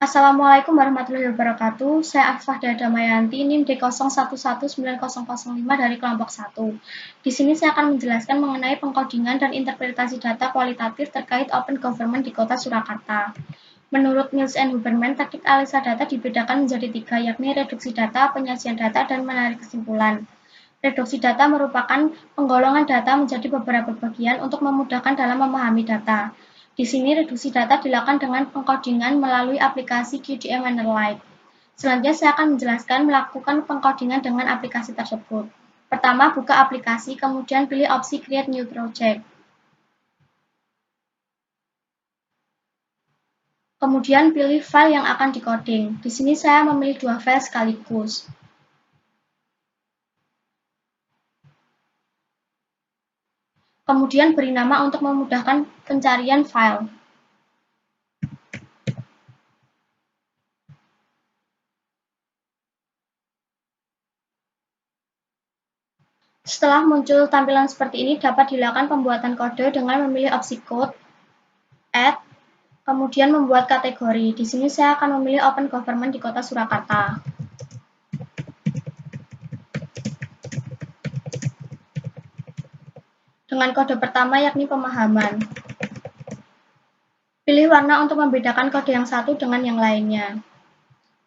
Assalamualaikum warahmatullahi wabarakatuh. Saya Afsahda Damayanti, NIM D01190005 dari kelompok 1. Di sini saya akan menjelaskan mengenai pengkodingan dan interpretasi data kualitatif terkait Open Government di Kota Surakarta. Menurut Mills and Huberman, taktik analisa data dibedakan menjadi 3, yakni reduksi data, penyajian data, dan menarik kesimpulan. Reduksi data merupakan penggolongan data menjadi beberapa bagian untuk memudahkan dalam memahami data. Di sini reduksi data dilakukan dengan pengkodingan melalui aplikasi QDM Analyte. Selanjutnya saya akan menjelaskan melakukan pengkodingan dengan aplikasi tersebut. Pertama, buka aplikasi, kemudian pilih opsi Create New Project. Kemudian pilih file yang akan dikoding. Di sini saya memilih 2 file sekaligus. Kemudian beri nama untuk memudahkan pencarian file. Setelah muncul tampilan seperti ini, dapat dilakukan pembuatan kode dengan memilih opsi Code, Add, kemudian membuat kategori. Di sini saya akan memilih Open Government di Kota Surakarta. Dengan kode pertama yakni pemahaman. Pilih warna untuk membedakan kode yang satu dengan yang lainnya.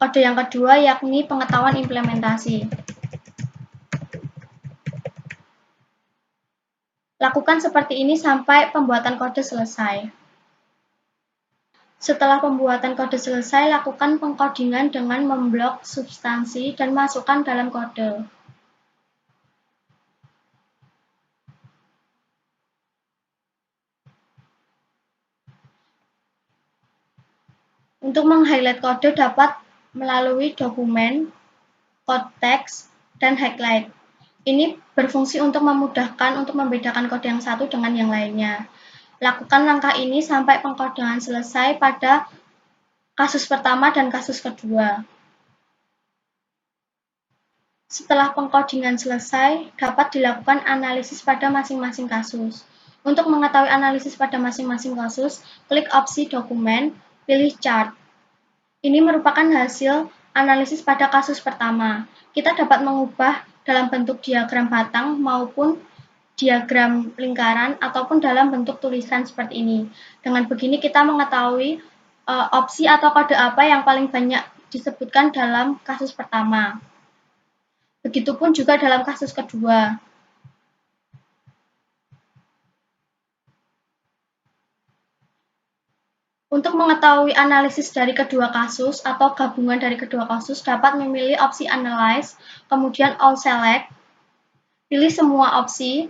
Kode yang kedua yakni pengetahuan implementasi. Lakukan seperti ini sampai pembuatan kode selesai. Setelah pembuatan kode selesai, lakukan pengkodingan dengan memblok substansi dan masukkan dalam kode. Untuk meng-highlight kode dapat melalui dokumen, code text, dan highlight. Ini berfungsi untuk memudahkan untuk membedakan kode yang satu dengan yang lainnya. Lakukan langkah ini sampai pengkodangan selesai pada kasus pertama dan kasus kedua. Setelah pengkodingan selesai, dapat dilakukan analisis pada masing-masing kasus. Untuk mengetahui analisis pada masing-masing kasus, klik opsi dokumen, pilih chart. Ini merupakan hasil analisis pada kasus pertama. Kita dapat mengubah dalam bentuk diagram batang maupun diagram lingkaran ataupun dalam bentuk tulisan seperti ini. Dengan begini kita mengetahui opsi atau kode apa yang paling banyak disebutkan dalam kasus pertama. Begitupun juga dalam kasus kedua. Untuk mengetahui analisis dari kedua kasus atau gabungan dari kedua kasus, dapat memilih opsi Analyze, kemudian All Select, pilih semua opsi,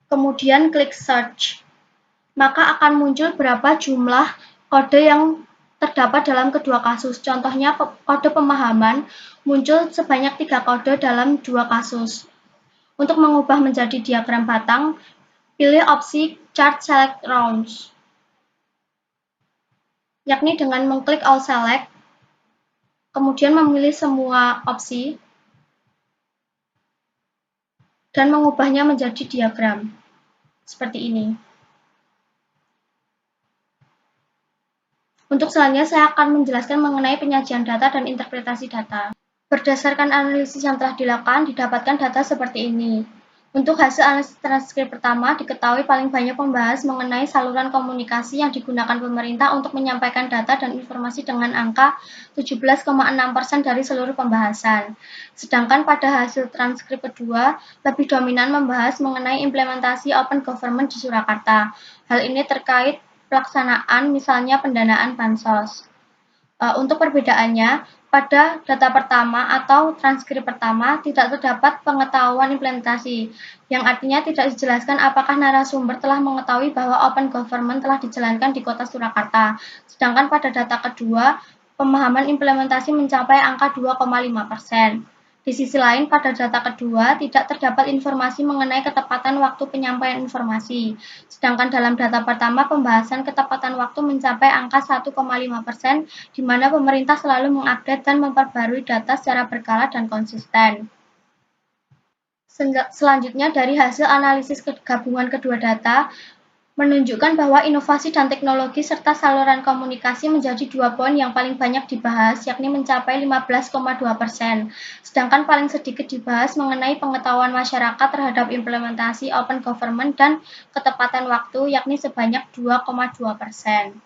kemudian klik Search. Maka akan muncul berapa jumlah kode yang terdapat dalam kedua kasus. Contohnya kode pemahaman muncul sebanyak 3 kode dalam 2 kasus. Untuk mengubah menjadi diagram batang, pilih opsi Chart Select Rounds, yakni dengan mengklik All Select, kemudian memilih semua opsi, dan mengubahnya menjadi diagram, seperti ini. Untuk selanjutnya, saya akan menjelaskan mengenai penyajian data dan interpretasi data. Berdasarkan analisis yang telah dilakukan, didapatkan data seperti ini. Untuk hasil analisis transkrip pertama, diketahui paling banyak membahas mengenai saluran komunikasi yang digunakan pemerintah untuk menyampaikan data dan informasi dengan angka 17,6% dari seluruh pembahasan. Sedangkan pada hasil transkrip kedua, lebih dominan membahas mengenai implementasi Open Government di Surakarta. Hal ini terkait pelaksanaan misalnya pendanaan bansos. Untuk perbedaannya, pada data pertama atau transkrip pertama tidak terdapat pengetahuan implementasi, yang artinya tidak dijelaskan apakah narasumber telah mengetahui bahwa Open Government telah dijalankan di Kota Surakarta. Sedangkan pada data kedua, pemahaman implementasi mencapai angka 2,5%. Di sisi lain, pada data kedua tidak terdapat informasi mengenai ketepatan waktu penyampaian informasi. Sedangkan dalam data pertama, pembahasan ketepatan waktu mencapai angka 1,5%, di mana pemerintah selalu mengupdate dan memperbarui data secara berkala dan konsisten. Selanjutnya, dari hasil analisis gabungan kedua data, menunjukkan bahwa inovasi dan teknologi serta saluran komunikasi menjadi 2 poin yang paling banyak dibahas, yakni mencapai 15,2%. Sedangkan paling sedikit dibahas mengenai pengetahuan masyarakat terhadap implementasi open government dan ketepatan waktu, yakni sebanyak 2,2%.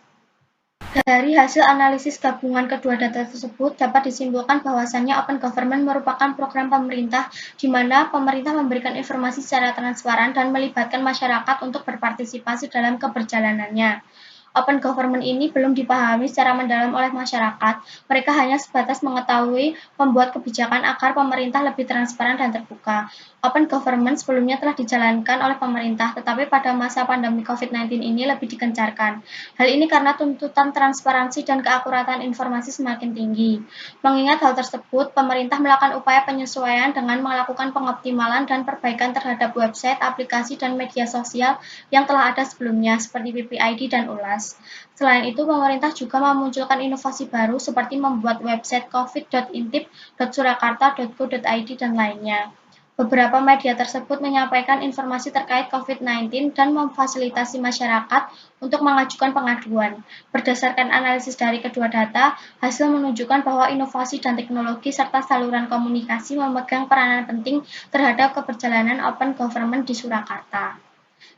Dari hasil analisis gabungan kedua data tersebut, dapat disimpulkan bahwasannya Open Government merupakan program pemerintah di mana pemerintah memberikan informasi secara transparan dan melibatkan masyarakat untuk berpartisipasi dalam keberjalanannya. Open Government ini belum dipahami secara mendalam oleh masyarakat. Mereka hanya sebatas mengetahui membuat kebijakan agar pemerintah lebih transparan dan terbuka. Open Government sebelumnya telah dijalankan oleh pemerintah, tetapi pada masa pandemi COVID-19 ini lebih digencarkan. Hal ini karena tuntutan transparansi dan keakuratan informasi semakin tinggi. Mengingat hal tersebut, pemerintah melakukan upaya penyesuaian dengan melakukan pengoptimalan dan perbaikan terhadap website, aplikasi, dan media sosial yang telah ada sebelumnya, seperti PPID dan ULAS. Selain itu, pemerintah juga memunculkan inovasi baru seperti membuat website covid.intip.surakarta.go.id dan lainnya. Beberapa media tersebut menyampaikan informasi terkait COVID-19 dan memfasilitasi masyarakat untuk mengajukan pengaduan. Berdasarkan analisis dari kedua data, hasil menunjukkan bahwa inovasi dan teknologi serta saluran komunikasi memegang peranan penting terhadap keberjalanan open government di Surakarta.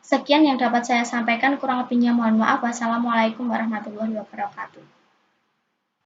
Sekian yang dapat saya sampaikan, kurang lebihnya mohon maaf. Wassalamualaikum warahmatullahi wabarakatuh.